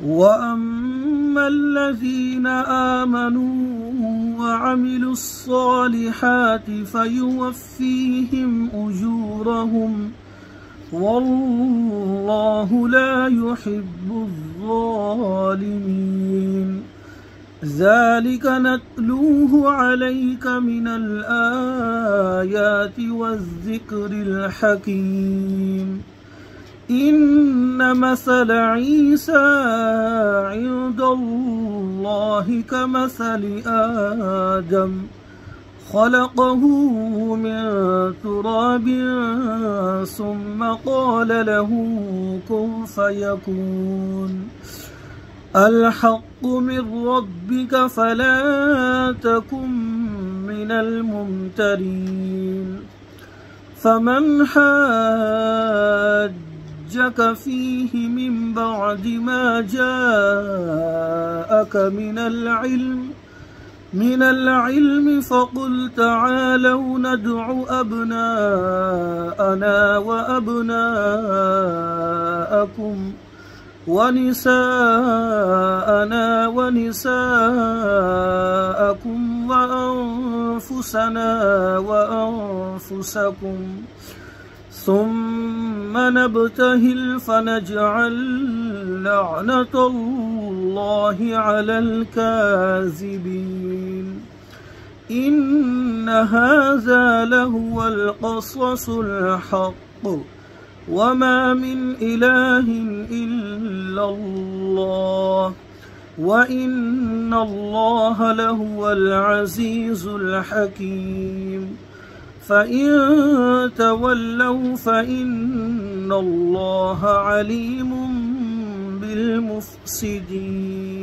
وأما الذين آمنوا وعملوا الصالحات فيوفيهم أجورهم والله لا يحب الظالمين. ذلك نتلوه عليك من الآيات والذكر الحكيم. إن مثل عيسى عند الله كمثل آدم خلقه من تراب ثم قال له كن فيكون. الحق من ربك فلا تكن من الممترين. فمن حاجك فيه من بعد ما جاءك من العلم فقل تعالوا ندع أبناءنا وأبناءكم ونساءنا ونساءكم وأنفسنا وأنفسكم ثم نبتهل فنجعل لعنة الله على الكاذبين. إن هذا لهو القصص الحق وما من إله إلا الله وإن الله لهو العزيز الحكيم. فإن تولوا فإن الله عليم بالمفسدين.